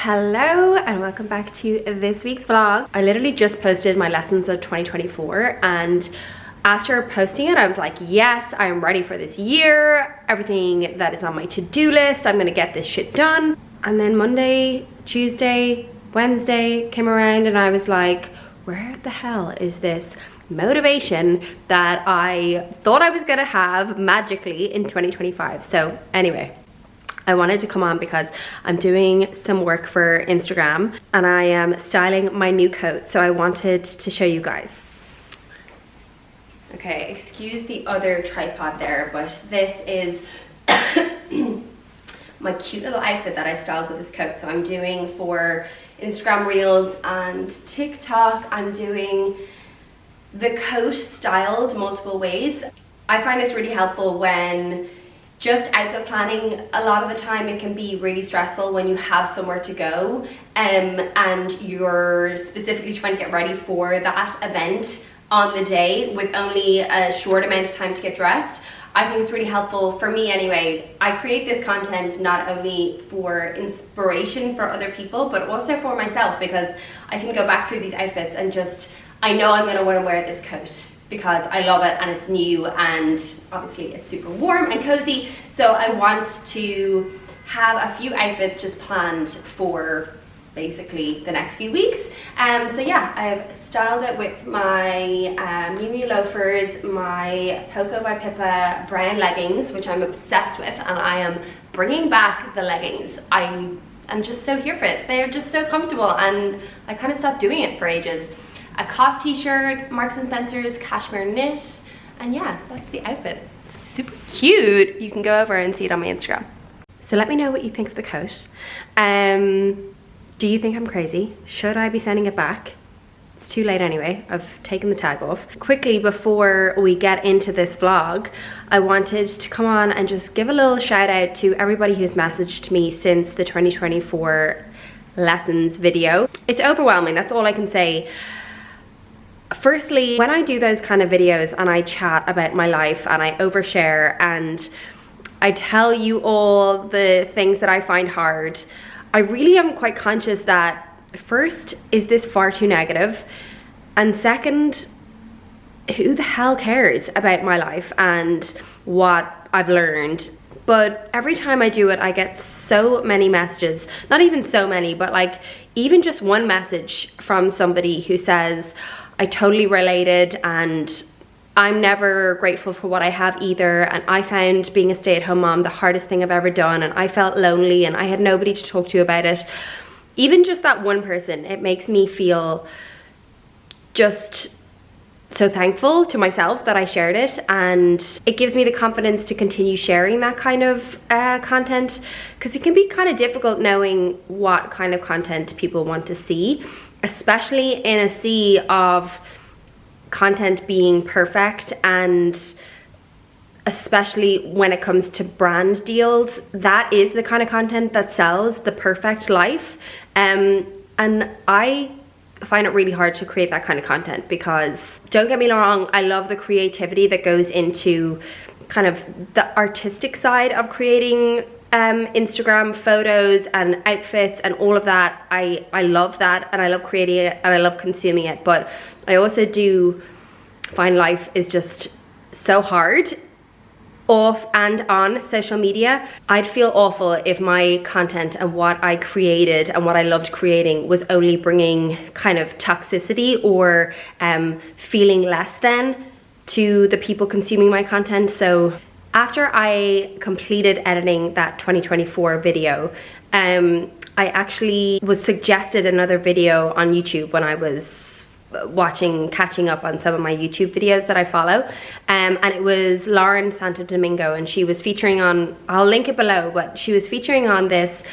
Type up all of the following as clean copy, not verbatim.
Hello and welcome back to this week's vlog. I literally just posted my lessons of 2024 and after posting it I was like, yes, I am ready for this year. Everything that is on my to-do list, I'm gonna get this shit done. And then Monday, Tuesday, Wednesday came around and I was like, where the hell is this motivation that I thought I was gonna have magically in 2025? So anyway, I wanted to come on because I'm doing some work for Instagram and I am styling my new coat, so I wanted to show you guys. Okay, excuse the other tripod there, but this is my cute little outfit that I styled with this coat. So I'm doing for Instagram Reels and TikTok, I'm doing the coat styled multiple ways. I find this really helpful when just outfit planning. A lot of the time it can be really stressful when you have somewhere to go and you're specifically trying to get ready for that event on the day with only a short amount of time to get dressed. I think it's really helpful, for me anyway. I create this content not only for inspiration for other people, but also for myself, because I can go back through these outfits and just, I know I'm gonna wanna wear this coat because I love it and it's new and obviously it's super warm and cozy. So I want to have a few outfits just planned for basically the next few weeks. So yeah, I've styled it with my Miu Miu loafers, my Poco by Pippa brown leggings, which I'm obsessed with, and I am bringing back the leggings. I'm just so here for it. They're just so comfortable and I kind of stopped doing it for ages. A COS t-shirt, Marks & Spencer's cashmere knit, and yeah, that's the outfit. Super cute. You can go over and see it on my Instagram. So let me know what you think of the coat. Do you think I'm crazy? Should I be sending it back? It's too late anyway. I've taken the tag off. Quickly, before we get into this vlog, I wanted to come on and just give a little shout out to everybody who's messaged me since the 2024 lessons video. It's overwhelming, that's all I can say. Firstly, when I do those kind of videos and I chat about my life and I overshare and I tell you all the things that I find hard, I really am quite conscious that first, is this far too negative? And second, who the hell cares about my life and what I've learned? But every time I do it, I get so many messages, not even so many, but like even just one message from somebody who says, I totally related and I'm never grateful for what I have either, and I found being a stay-at-home mom the hardest thing I've ever done, and I felt lonely and I had nobody to talk to about it. Even just that one person, it makes me feel just so thankful to myself that I shared it, and it gives me the confidence to continue sharing that kind of content, because it can be kind of difficult knowing what kind of content people want to see, especially in a sea of content being perfect, and especially when it comes to brand deals. That is the kind of content that sells, the perfect life, and I find it really hard to create that kind of content, because don't get me wrong, I love the creativity that goes into kind of the artistic side of creating Instagram photos and outfits and all of that. I love that and I love creating it and I love consuming it, but I also do find life is just so hard off and on social media. I'd feel awful if my content and what I created and what I loved creating was only bringing kind of toxicity or feeling less than to the people consuming my content. So after I completed editing that 2024 video, I actually was suggested another video on YouTube when I was catching up on some of my YouTube videos that I follow, and it was Lauren Santo Domingo, and she was featuring on, I'll link it below, but she was featuring on this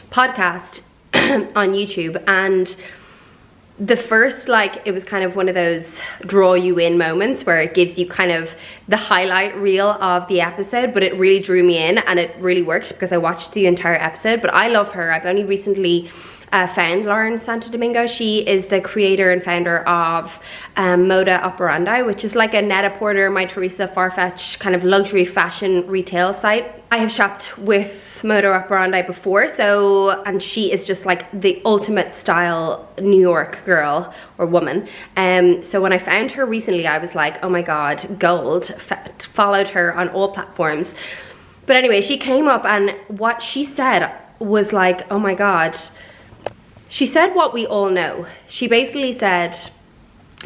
podcast on YouTube, and the first, like, it was kind of one of those draw you in moments where it gives you kind of the highlight reel of the episode, but it really drew me in and it really worked because I watched the entire episode. But I love her. I've only recently found Lauren Santo Domingo. She is the creator and founder of Moda Operandi, which is like a Net-a-Porter, My Teresa, Farfetch kind of luxury fashion retail site. I have shopped with Modo Operandi before, so, and she is just like the ultimate style New York girl or woman. So when I found her recently, I was like, oh my God, gold. Followed her on all platforms. But anyway, she came up and what she said was like, oh my God. She said what we all know. She basically said,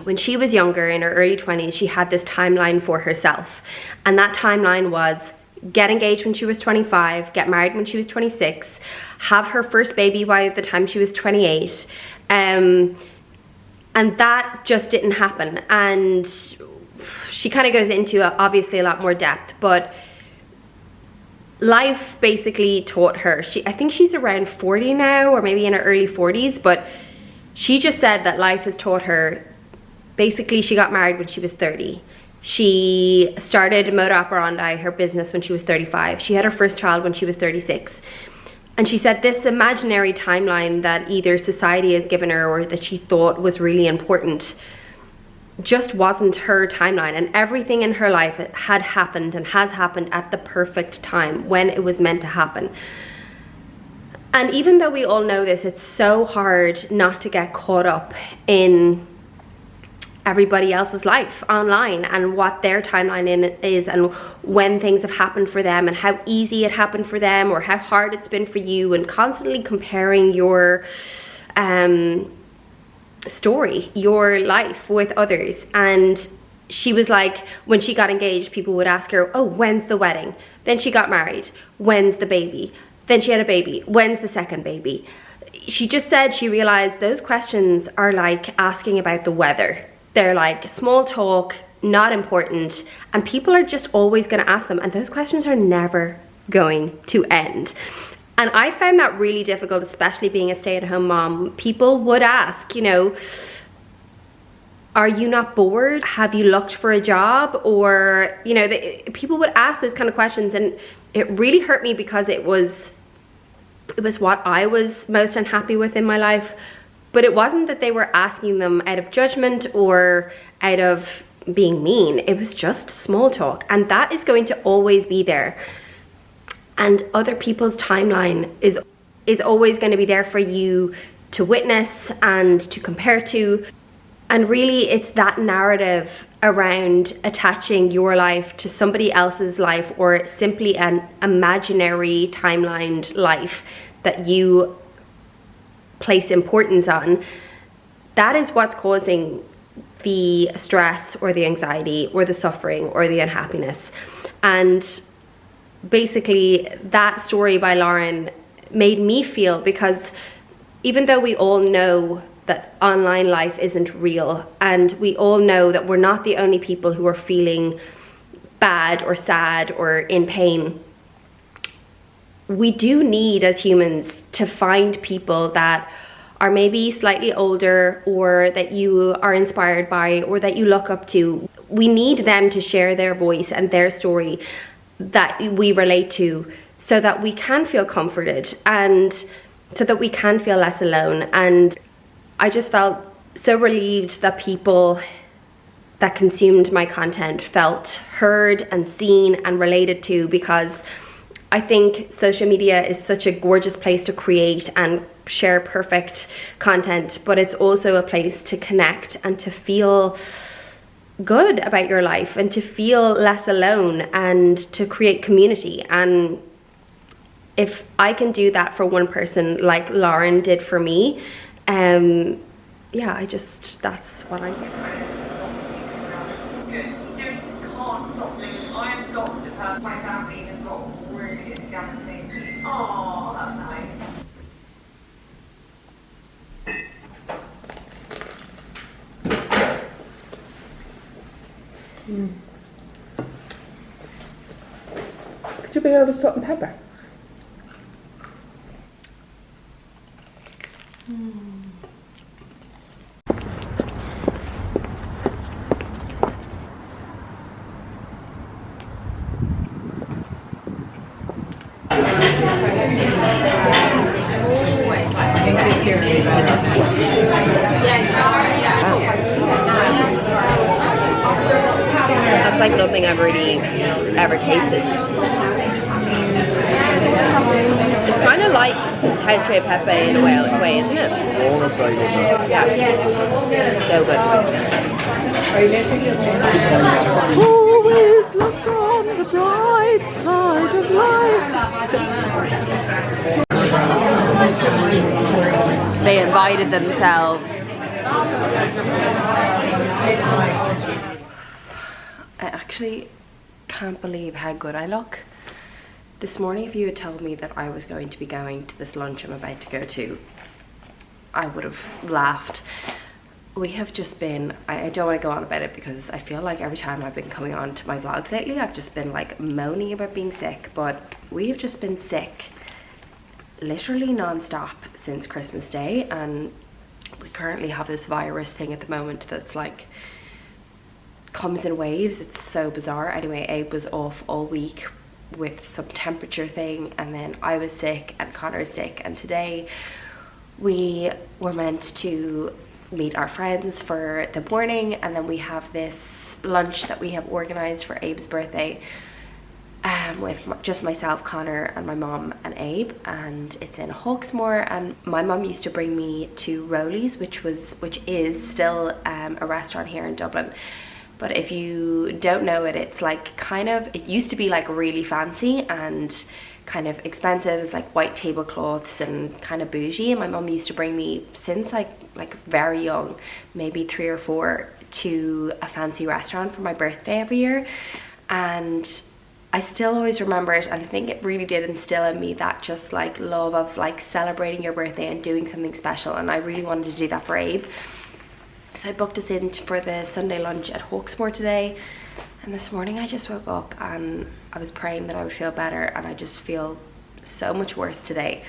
when she was younger, in her early 20s, she had this timeline for herself. And that timeline was get engaged when she was 25, get married when she was 26, have her first baby by the time she was 28. And that just didn't happen. And she kind of goes into obviously a lot more depth, but life basically taught her. I think she's around 40 now, or maybe in her early 40s, but she just said that life has taught her. Basically, she got married when she was 30. She started Modo Operandi, her business, when she was 35. She had her first child when she was 36. And she said this imaginary timeline that either society has given her or that she thought was really important just wasn't her timeline. And everything in her life had happened and has happened at the perfect time when it was meant to happen. And even though we all know this, it's so hard not to get caught up in everybody else's life online and what their timeline is and when things have happened for them and how easy it happened for them or how hard it's been for you, and constantly comparing your story, your life with others. And she was like, when she got engaged, people would ask her, oh, when's the wedding? Then she got married, when's the baby? Then she had a baby, when's the second baby? She just said she realized those questions are like asking about the weather. They're like small talk, not important, and people are just always going to ask them, and those questions are never going to end. And I found that really difficult, especially being a stay-at-home mom. People would ask, you know, are you not bored? Have you looked for a job? Or, you know, people would ask those kind of questions, and it really hurt me because it was what I was most unhappy with in my life. But it wasn't that they were asking them out of judgment or out of being mean. It was just small talk, and that is going to always be there. And other people's timeline is always going to be there for you to witness and to compare to. And really, it's that narrative around attaching your life to somebody else's life, or simply an imaginary timelined life that you place importance on. That is what's causing the stress or the anxiety or the suffering or the unhappiness. And basically that story by Lauren made me feel, because even though we all know that online life isn't real, and we all know that we're not the only people who are feeling bad or sad or in pain, we do need, as humans, to find people that are maybe slightly older, or that you are inspired by, or that you look up to. We need them to share their voice and their story that we relate to, so that we can feel comforted and so that we can feel less alone. And I just felt so relieved that people that consumed my content felt heard and seen and related to, because I think social media is such a gorgeous place to create and share perfect content, but it's also a place to connect and to feel good about your life and to feel less alone and to create community. And if I can do that for one person like Lauren did for me, yeah, that's what I get. Good. You just can't stop thinking, I am not the person. My family have got really into Gavin Stacey. Oh, that's nice. Could you bring over salt and pepper? That's like nothing I've already ever tasted. like cacio e pepe in a way, isn't it? Oh, that's very good. Yeah. So good. Always look on the bright side of life. They invited themselves. I actually can't believe how good I look. This morning, if you had told me that I was going to be going to this lunch I'm about to go to, I would have laughed. We have just been, I don't want to go on about it because I feel like every time I've been coming on to my vlogs lately, I've just been like moaning about being sick, but we've just been sick literally non-stop since Christmas Day, and we currently have this virus thing at the moment that's like comes in waves. It's so bizarre. Anyway, Abe was off all week with some temperature thing, and then I was sick and Connor's sick, and today we were meant to meet our friends for the morning, and then we have this lunch that we have organized for Abe's birthday with just myself, Connor, and my mom and Abe, and it's in Hawksmoor. And my mom used to bring me to Rowley's, which is still a restaurant here in Dublin. But if you don't know it, it's like it used to be like really fancy and kind of expensive. It's like white tablecloths and kind of bougie. And my mom used to bring me since like very young, maybe 3 or 4, to a fancy restaurant for my birthday every year. And I still always remember it, and I think it really did instill in me that just like love of like celebrating your birthday and doing something special. And I really wanted to do that for Abe. So I booked us in for the Sunday lunch at Hawksmoor today, and this morning I just woke up and I was praying that I would feel better, and I just feel so much worse today.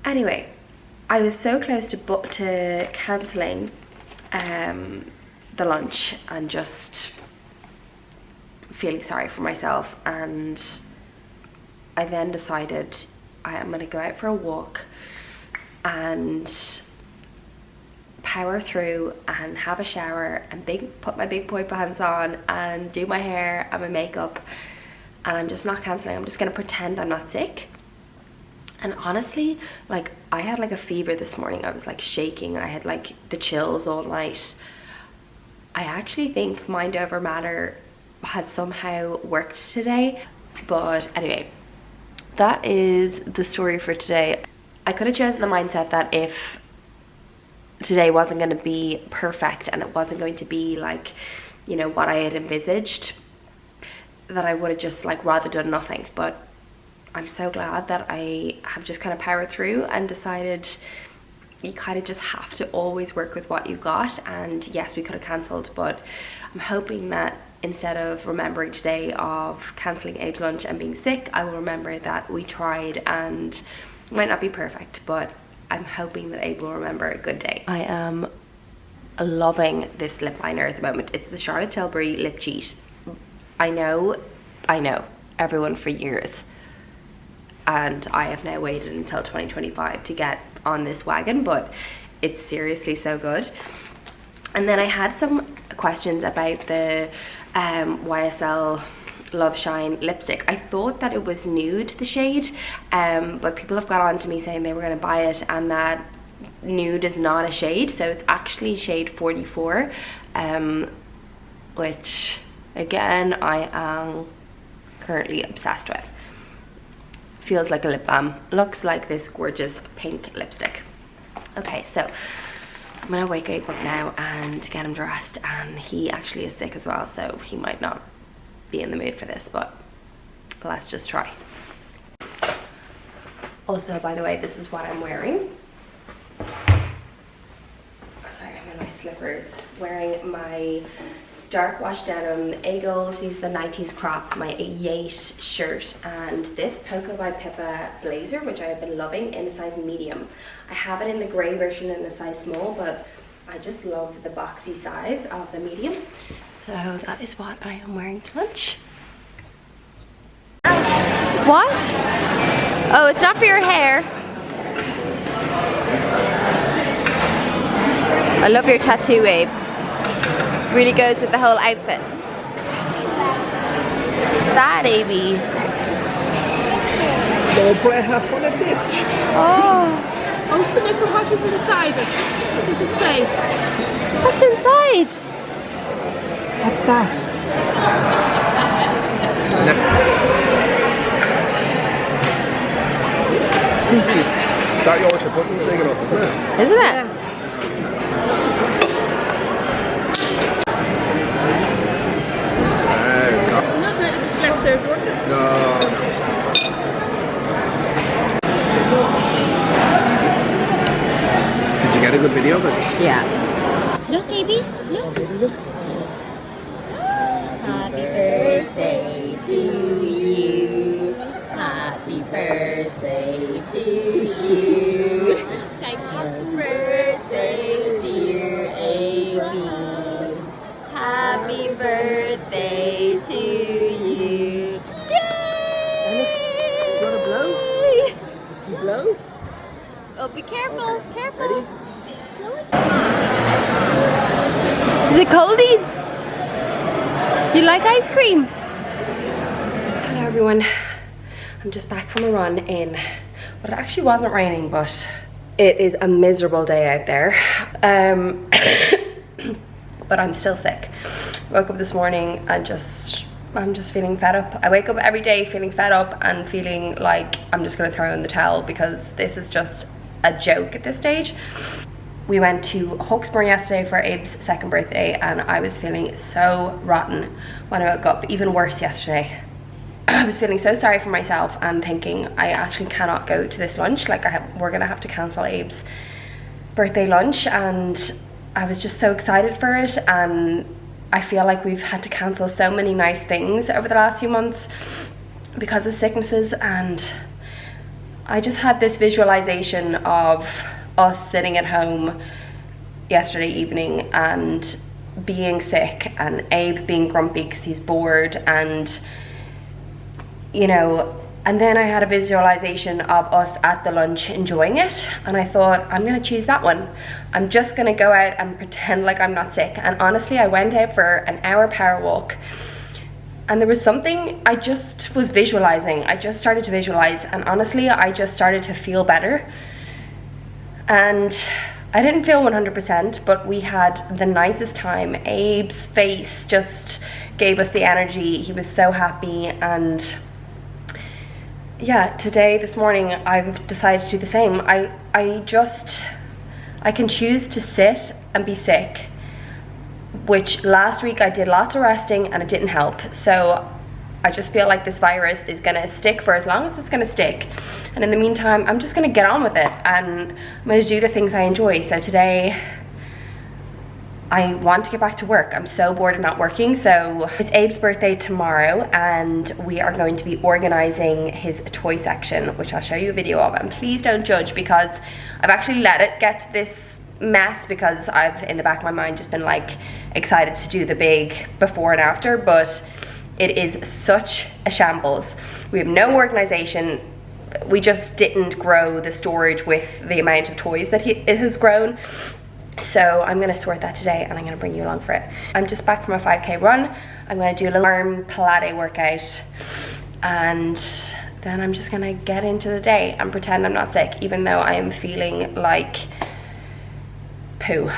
Anyway, I was so close to cancelling the lunch and just feeling sorry for myself, and I then decided I am going to go out for a walk and power through and have a shower and put my big boy pants on and do my hair and my makeup, and I'm just not cancelling. I'm just going to pretend I'm not sick. And honestly, like, I had like a fever this morning. I was like shaking. I had like the chills all night. I actually think mind over matter has somehow worked today. But anyway, that is the story for today. I could have chosen the mindset that if today wasn't going to be perfect and it wasn't going to be like, you know, what I had envisaged, that I would have just like rather done nothing. But I'm so glad that I have just kind of powered through and decided you kind of just have to always work with what you've got. And yes, we could have cancelled, but I'm hoping that instead of remembering today of cancelling Abe's lunch and being sick, I will remember that we tried, and it might not be perfect, but I'm hoping that Abe will remember a good day. I am loving this lip liner at the moment. It's the Charlotte Tilbury Lip Cheat. I know everyone for years, and I have now waited until 2025 to get on this wagon, but it's seriously so good. And then I had some questions about the YSL Love Shine lipstick. I thought that it was nude, the shade, but people have got on to me saying they were going to buy it and that nude is not a shade, so it's actually shade 44, which again I am currently obsessed with. Feels like a lip balm, looks like this gorgeous pink lipstick. Okay, so I'm gonna wake Abe up now and get him dressed, and he actually is sick as well, so he might not be in the mood for this, but let's just try. Also, by the way, this is what I'm wearing. Sorry, I'm in my slippers. Wearing my dark wash denim A-Gold, these are the 90s crop, my Yates shirt, and this Poco by Pippa blazer, which I have been loving, in a size medium. I have it in the grey version in a size small, but I just love the boxy size of the medium. So that is what I am wearing to lunch. What? Oh, it's not for your hair. I love your tattoo, Abe. Really goes with the whole outfit. That, Abby. No breath on a ditch. Oh, Open it for what is inside it. What does it say? What's inside? What's that? That Yorkshire pudding's big enough, isn't it? Isn't it? Not that it's left there, Jordan. No. Did you get a good video of it? Yeah. Look, baby, look. Happy birthday to you. Happy birthday to you. Happy birthday, dear Amy. Happy birthday to you. Yay! Do you want to blow? You blow? Oh, be careful, careful. Is it coldies? Do you like ice cream? Hello everyone. I'm just back from a run in what it actually wasn't raining, but it is a miserable day out there. But I'm still sick. Woke up this morning and I'm just feeling fed up. I wake up every day feeling fed up and feeling like I'm just gonna throw in the towel because this is just a joke at this stage. We went to Hawkesbury yesterday for Abe's second birthday and I was feeling so rotten when I woke up, even worse yesterday. I was feeling so sorry for myself and thinking I actually cannot go to this lunch. Like we're gonna have to cancel Abe's birthday lunch, and I was just so excited for it, and I feel like we've had to cancel so many nice things over the last few months because of sicknesses, and I just had this visualization of us sitting at home yesterday evening and being sick and Abe being grumpy because he's bored, and you know, and then I had a visualization of us at the lunch enjoying it, and I thought I'm gonna choose that one. I'm just gonna go out and pretend like I'm not sick. And honestly, I went out for an hour power walk and there was something I just was visualizing. I just started to visualize, and honestly I just started to feel better. And I didn't feel 100%, but we had the nicest time. Abe's face just gave us the energy. He was so happy, and yeah, this morning I've decided to do the same. I can choose to sit and be sick, which last week I did lots of resting and it didn't help. So I just feel like this virus is gonna stick for as long as it's gonna stick. And in the meantime, I'm just gonna get on with it and I'm gonna do the things I enjoy. So today, I want to get back to work. I'm so bored of not working. So it's Abe's birthday tomorrow and we are going to be organizing his toy section, which I'll show you a video of. And please don't judge, because I've actually let it get to this mess because I've in the back of my mind just been like excited to do the big before and after, but it is such a shambles. We have no organization. We just didn't grow the storage with the amount of toys that it has grown. So I'm gonna sort that today and I'm gonna bring you along for it. I'm just back from a 5K run. I'm gonna do a little arm Pilates workout, and then I'm just gonna get into the day and pretend I'm not sick, even though I am feeling like poo.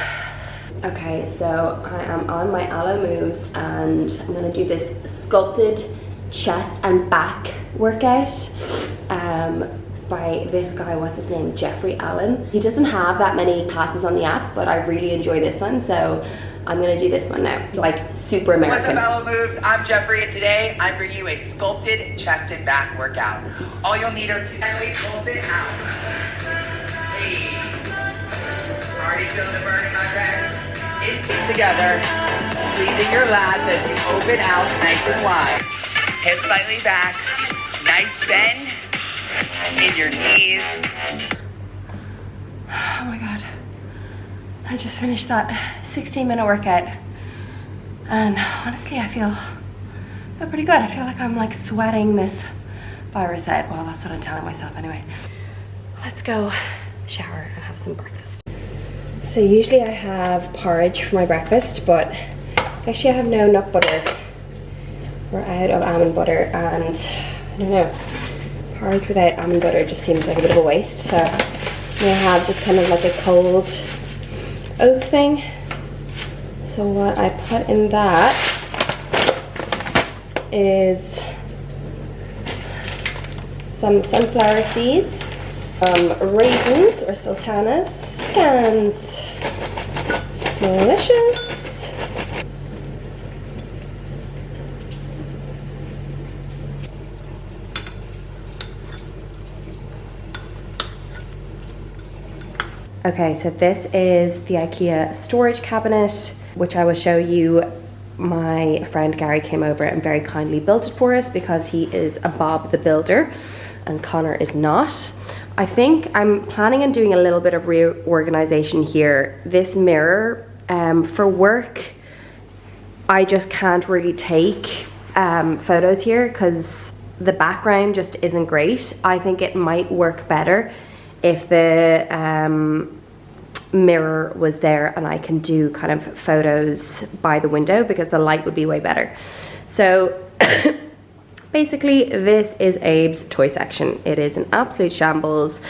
Okay, so I am on my Alo Moves and I'm gonna do this sculpted chest and back workout by this guy, what's his name, Jeffrey Allen. He doesn't have that many classes on the app, but I really enjoy this one, so I'm gonna do this one now. Like super American. What's up, Alo Moves? I'm Jeffrey, and today I bring you a sculpted chest and back workout. All you'll need are 2 gently pulls it out. Hey. Already feeling the burn in my legs. In together, squeezing your lats as you open out nice and wide. Hips slightly back, nice bend in your knees. Oh my God. I just finished that 16-minute workout. And honestly, I feel pretty good. I feel like I'm like sweating this virus out. Well, that's what I'm telling myself anyway. Let's go shower and have some breakfast. So usually I have porridge for my breakfast, but actually I have no nut butter. We're out of almond butter, and I don't know, porridge without almond butter just seems like a bit of a waste. So I'm gonna have just kind of like a cold oats thing. So what I put in that is some sunflower seeds, raisins or sultanas, pecans. Delicious. Okay, so this is the IKEA storage cabinet, which I will show you. My friend Gary came over and very kindly built it for us because he is a Bob the Builder and Connor is not. I think I'm planning on doing a little bit of reorganization here. This mirror, for work, I just can't really take photos here because the background just isn't great. I think it might work better if the mirror was there and I can do kind of photos by the window because the light would be way better. So basically this is Abe's toy section. It is an absolute shambles.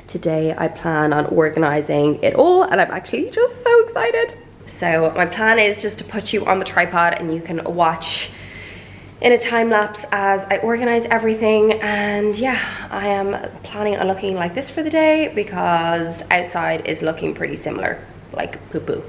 Today I plan on organizing it all and I'm actually just so excited. So my plan is just to put you on the tripod and you can watch in a time lapse as I organize everything. And yeah, I am planning on looking like this for the day because outside is looking pretty similar, like poo-poo.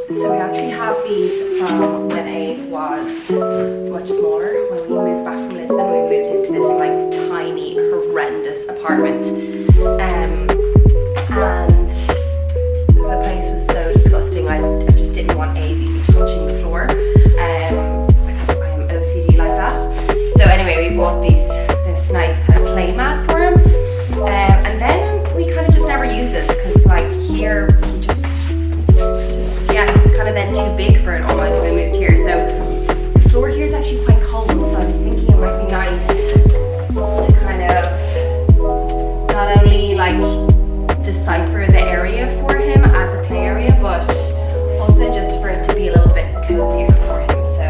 So we actually have these from when Abe was much smaller. When we moved back from Lisbon, we moved into this like tiny, horrendous apartment. And the place was so disgusting. I just didn't want Abe even touching the floor. Because I am OCD like that. So anyway, we bought this nice kind of play mat for him. And then we kind of just never used it because like here, he just yeah, he was kind of then too big for it almost when we moved here. So the floor here is actually quite cold, so I was thinking it might be nice to kind of not only like decipher the area for him as a play area, but also just for it to be a little bit cozier for him. So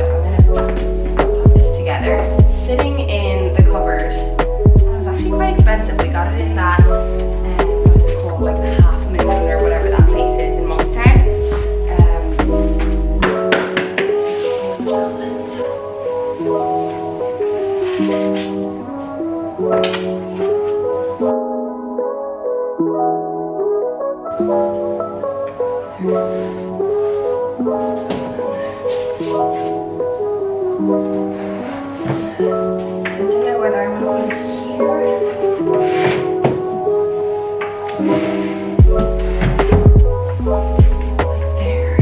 I'm gonna put this together. It's sitting in the cupboard. It was actually quite expensive. We got it in that what is it called, like the Half Moon or whatever that place is in Monkstown. I don't know whether I want to put it here.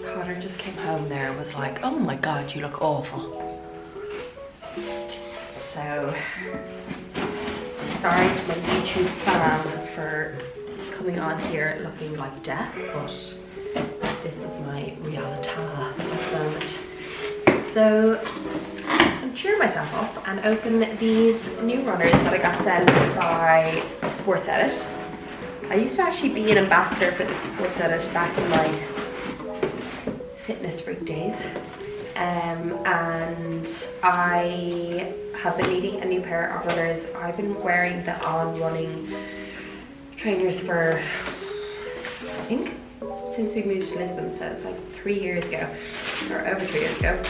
Connor just came home there and was like, oh my god, you look awful. So I'm sorry to my YouTube fan for coming on here looking like death, but this is my reality at the moment. So I'm cheering myself up and open these new runners that I got sent by Sports Edit. I used to actually be an ambassador for the Sports Edit back in my fitness freak days, and I have been needing a new pair of runners. I've been wearing the On Running trainers for think, since we moved to Lisbon, so it's like 3 years ago, or over 3 years ago.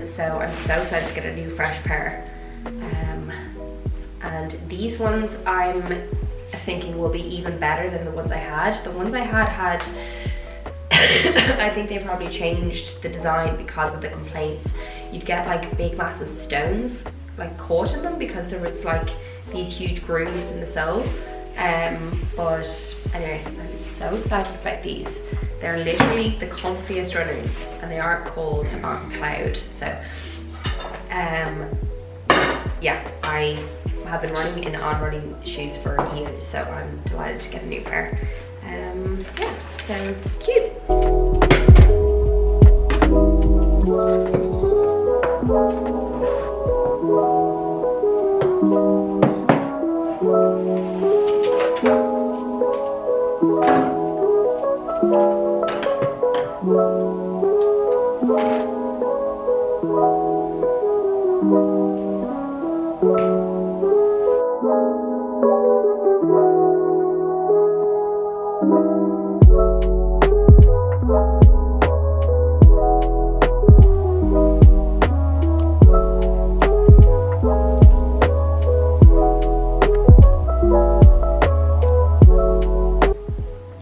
So I'm so excited to get a new fresh pair. And these ones I'm thinking will be even better than the ones I had. The ones I had I think they probably changed the design because of the complaints. You'd get like big massive stones like caught in them because there was like these huge grooves in the sole. But anyway, I'm so excited about these. They're literally the comfiest runners and they are called On Cloud. So yeah, I have been running in On running shoes for years, so I'm delighted to get a new pair. Yeah, so cute.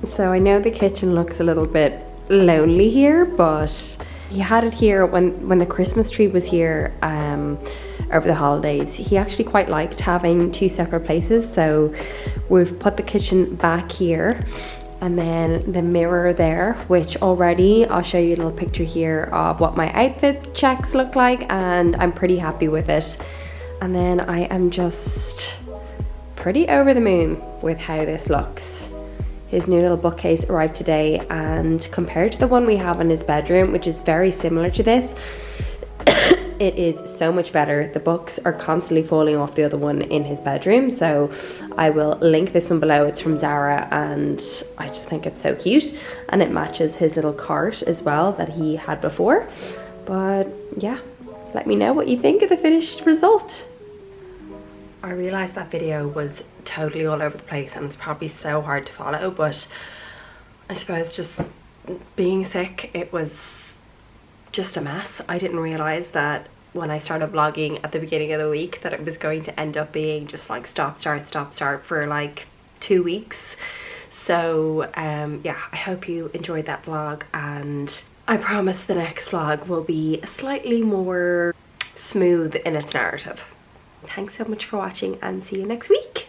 So I know the kitchen looks a little bit lonely here, but he had it here when the Christmas tree was here over the holidays. He actually quite liked having two separate places, so we've put the kitchen back here and then the mirror there, which already I'll show you a little picture here of what my outfit checks look like, and I'm pretty happy with it. And then I am just pretty over the moon with how this looks. His new little bookcase arrived today, and compared to the one we have in his bedroom, which is very similar to this, it is so much better. The books are constantly falling off the other one in his bedroom, so I will link this one below. It's from Zara and I just think it's so cute, and it matches his little cart as well that he had before. But yeah, let me know what you think of the finished result. I realised that video was totally all over the place and it's probably so hard to follow, but I suppose just being sick, it was just a mess. I didn't realise that when I started vlogging at the beginning of the week that it was going to end up being just like stop start for like 2 weeks. So yeah, I hope you enjoyed that vlog, and I promise the next vlog will be slightly more smooth in its narrative. Thanks so much for watching and see you next week.